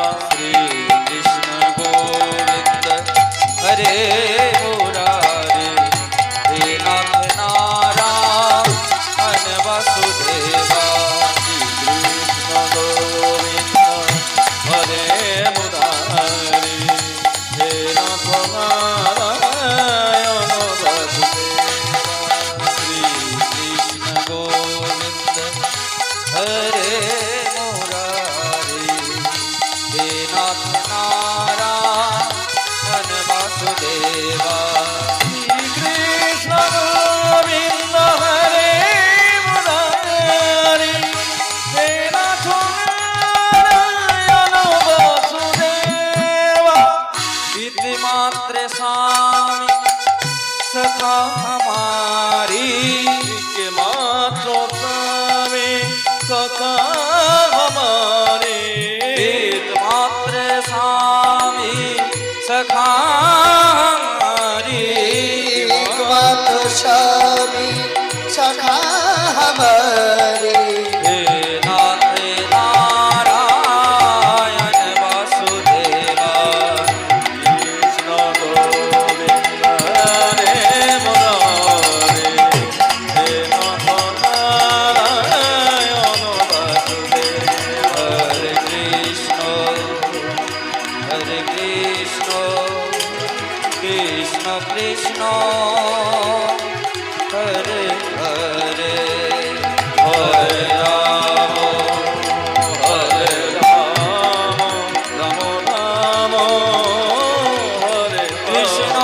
श्री कृष्ण गोविंद हरे मुरारे हे नाथ नारायण वासुदेवा श्री कृष्ण गोविंद हरे मुरारे हे नाथ नारायण वासुदेवा श्री कृष्ण गोविंद हरे वासुदेवा श्री कृष्ण गोविंद हरे मुरारी हे नाथ नारायण वासुदेवा इति मात्र स्वामी सखा हमारी के मात्र स्वामी सखा हमारी इति मात्र स्वामी सखा स्वामी सखा हमारे हे नाथ नारायण वासुदेवा कृष्ण गोविंद हरे मुरारे हे नाथ नारायण वासुदेवा हरे कृष्ण कृष्ण कृष्ण हरे हरे हरे राम राम राम हरे कृष्ण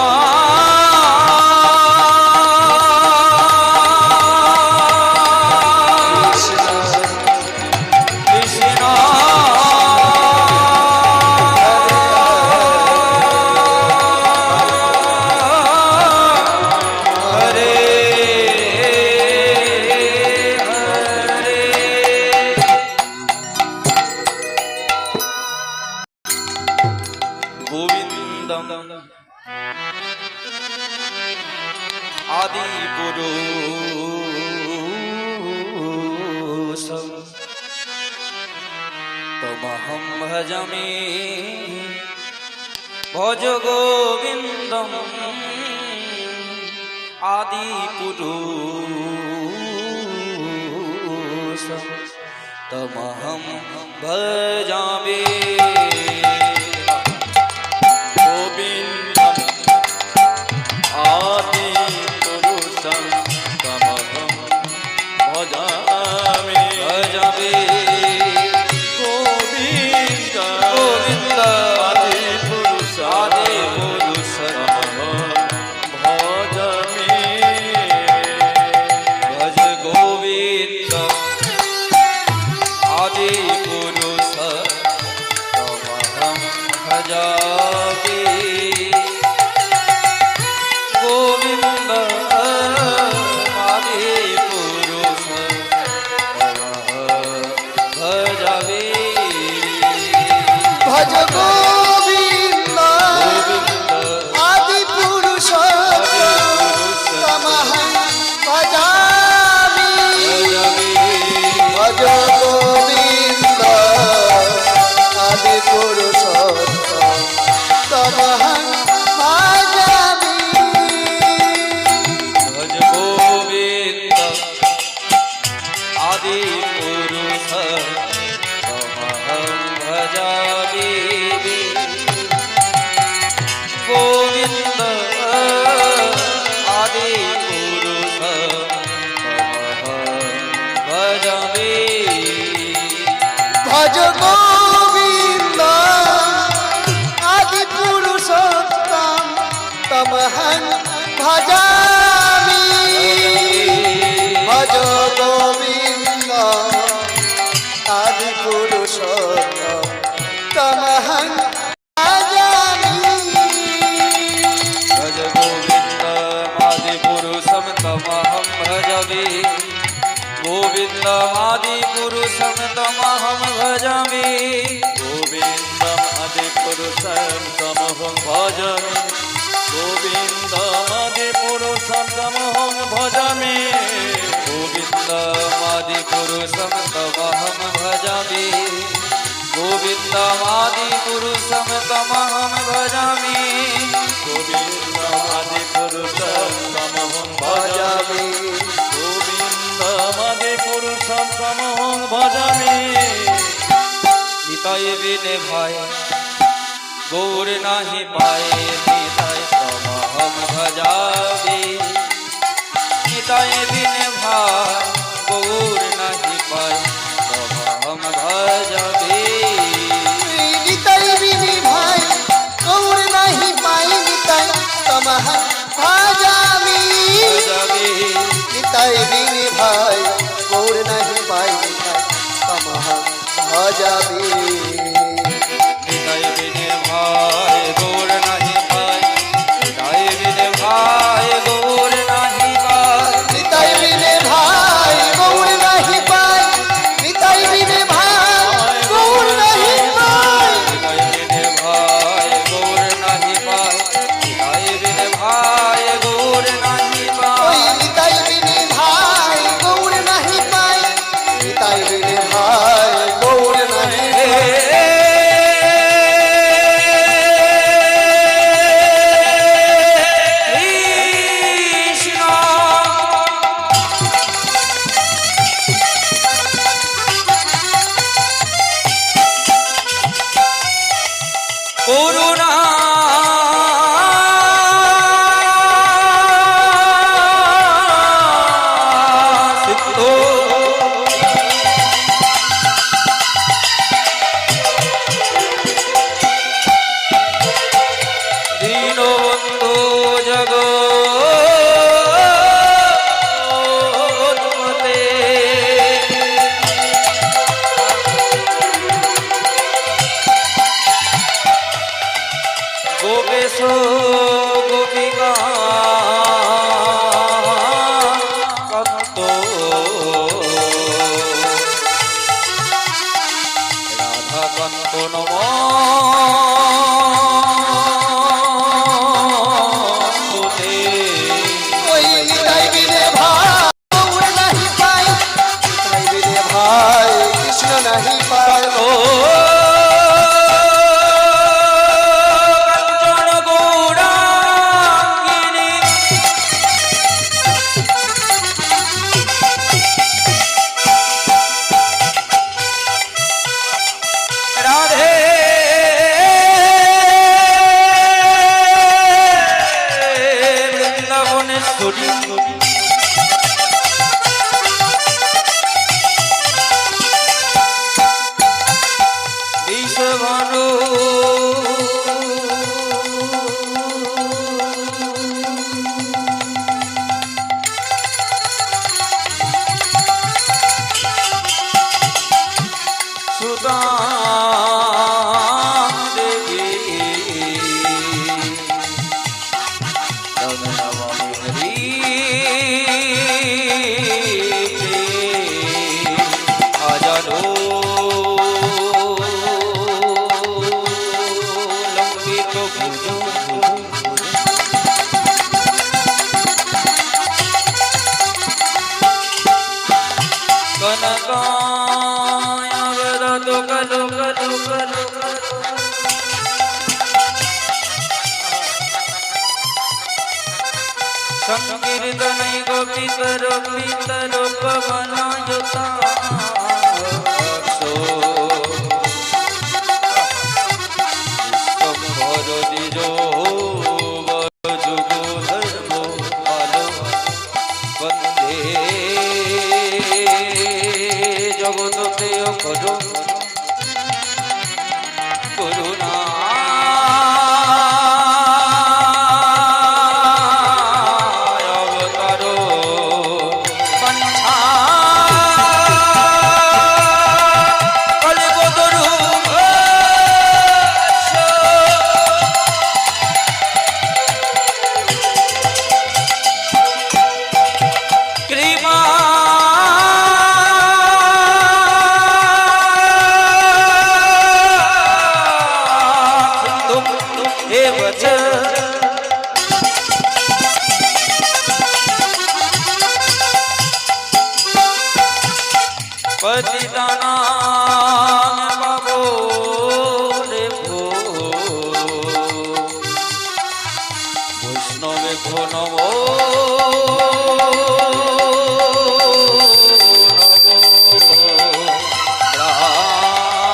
आदि पुरुषं तमहं भजामि भज गोविन्दम् आदि पुरुषं तमहं भजामि भज गोविंद आदि पुरुष तमहं भजामि भज गोविंद आदि पुरुष तमहं भजामि भज गोविंद आदि पुरुष भजामि गोविंद आदि पुरुष भजामि भज गोविंद आदि पुरुषोत्तम तमहं भजामि भज गोविंद आदि पुरुषोत्तम तमहं भजामि भज गोविंद आदि पुरुषं तमहं भजामि गोविंद आदि पुरुषं तमहं भजामि गोविंद आदि पुरुषं तमहं भजामि गोविंद आदि पुरुषं तमहं भजामि गोविंद आदि पुरुषं तमहं भजामि गोविन्दमादिपुरुषं तमहं भजामि गोविन्दमादिपुरुषं तमहं ভজামি गोविन्दमादिपुरुषं तमहं भजामि निताय बिने भाई गौर नाही पाए निताय तमहं भजामि निताय बिने भाई गौर नाही पाए तमहं भजामि নিতাই বিনি ভাই গৌর নাহি পাই নিতাই তমহং ভজামি भजामि নিতাই বিনি ভাই গৌর নাহি পাই নিতাই তমহং ভজামি निताय बिने भाई गौर नाही पाए निताय बिने भाई गौर नाही पाए নিতাই বিনে ভাই গৌর নাহি পাই নিতাই বিনে ভাই গৌর নাহি পাই निताय बिने भाई गौर नाही पाए निताय बिने भाई गौर नाही ওই पाए নিতাই বিনে ভাই গৌর নাহি পাই নিতাই বিনে ভাই গৌর নাহি করুণা সিদ্ধ দীনবন্ধু জগৎপতে গোপেশ গোপিকা কত রাধা কন্ত নমস্তুতে ওই নিতাই বিনে ভাই গৌর নাহি পাই নিতাই বিনে ভাই কৃষ্ণ নাহি পাই ও কাঞ্চন গৌরাঙ্গিনী রাধে বৃন্দাবনেশ্বরী বিষভানু সুতাং দেবী নমামি হরি আজানো লম্বিত ভুজ কনকায় বদতু কলু কলু কলু সংকীর্তनै গোপিতর পিতর পবনযুতা স্তম্ভর দ্বিজ যুগ ধর্ম পালো বন্দে জগৎতে করো করুণা অবতারো পঞ্চা কলিবদরু কৃপা পতিতানাং পাবো ভো নব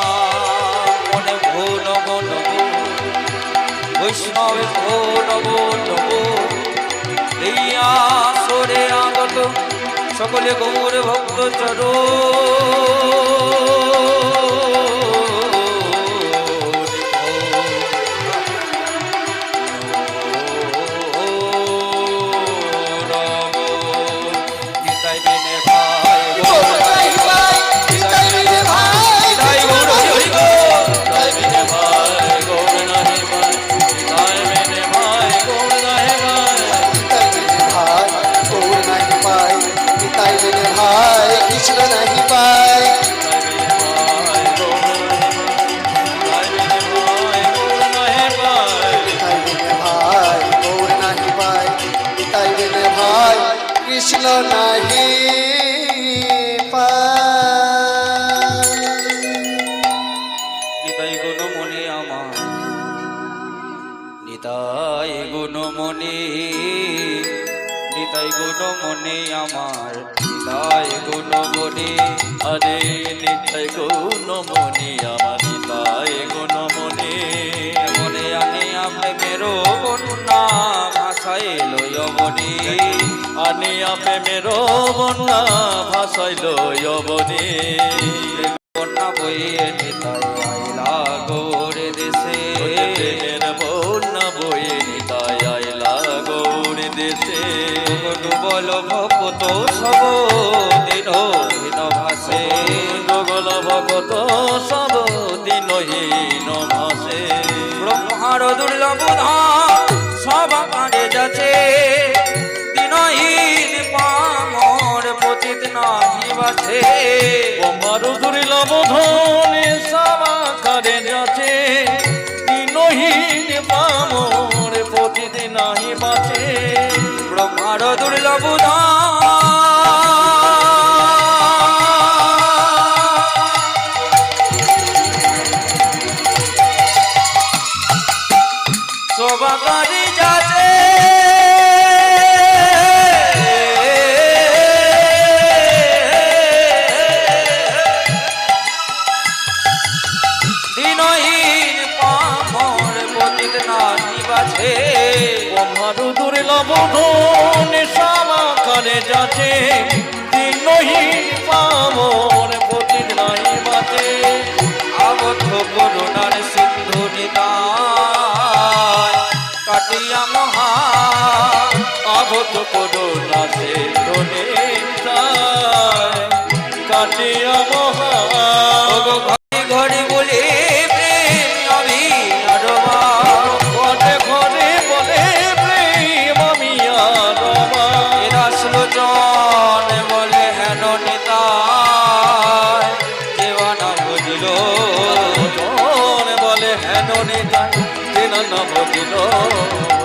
ব্রাহ্মণে ভো নব নব বৈষ্ণবে ভো নব নব এই আসরে আগত সকলে গৌর ভক্ত কৃষ্ণ নাহি পায় ভাই গৌর নাহি পায় তাই বিনে ভাই কৃষ্ণ নাহি পায়। নিতাই গুণমণি আমার নিতাই গুণমণি নিতাই গুণমণি আমার নিতাই গুণমণি আরে নিতাই গুণমণি আমার নিতাই গুণমণি মনে আনি আপনি মেরো বন্যা ভাষাইল যমনি আনি আপে মেরো বন্যা ভাসাইল যবনি বন্যা বইয়ে নিতাই আইলা গৌরে দেশে প্রেমের বন্যা বয়ে নিতাই আইলা গৌর দেশে ডুবল ভক্ত সব দিন হীন ভাসে গগল ভগত সব দিনহীন ভাসে ব্রহ্মার দুর্লভ ধাম সব কাঁদে যাচ্ছে দিনহীন পামর পতিত নাহি বাছে তোমার দুর্লভ ধনে সামাকারে যাচ্ছে দিনহীন পামর প্রতিদিন নাহি বাঁচে ব্রহ্মার দুর্লভ ধাম সবাকারে যাচ্ছে দিনহীন পামর পতিত নাহি বাছে তোমার দুর্লভ ধনে সামাকারে যাচ্ছে দিনহীন পামর প্রতিদিন নাহি বাঁচে আবদ্ধ করুণার সিন্ধু নিতাই কাটিয়া মহা আবদ্ধ করুণা সে ধনে কাটিয়া মহা ঘরে ঘরে বলে প্রেম অভিনবা ঘরে ঘরে বলে প্রেম আমি আরবা রাসলোচন বলে হেন নিতাই দেওয়ানা বুঝিল জন বলে হেন নিতাই চেনা না বুঝিল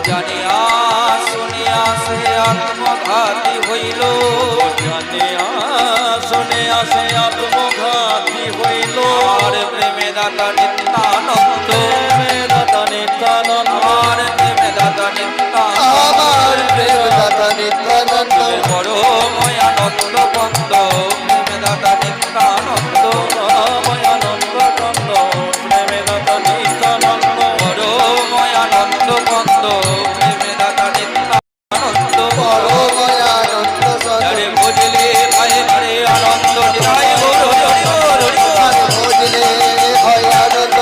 জানিয়া শুনিয়া সে আত্মঘাতী হইল জানিয়া শুনে আসে আত্মঘাতী হইল আর প্রেমে দাতা নিত্যানন্দ দাতা নিত্যানন্দ আমার প্রেমে দাতা আমার নিত্যানন্দ প্রেম দাতা নিত্যানন্দ বড় ময়ানন্দ বন্দ প্রেমে দাতা নিত্যানন্দ ময়ানন্দ কন্দ প্রেমে দাতা নিত্যানন্দ বড় ময়ানন্দ বন্দ প্রেমে দাতা নিত্যানন্দ বড় ময়ানন্দ যারে বুঝলে ভাই ভারে আনন্দ নিতাই গৌর হরি গৌর হরি গৌর। বুঝলে হয় আনন্দ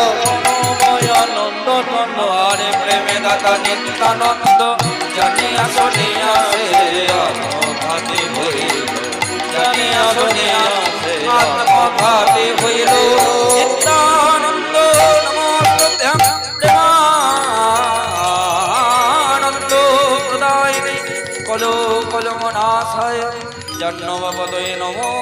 ময়ানন্দ কন্দ আরে প্রেমে দাতা নিত্যানন্দ জানিয়া শুনিয়া সে আত্মঘাতী হইল জানিয়া শুনিয়া আত্মঘাতী হইল নিত্যানন্দ নমস্তুভ্যং প্রেমানন্দ প্রদায়িনী কলো কলমনাশায় জন্মপদয়ে নমো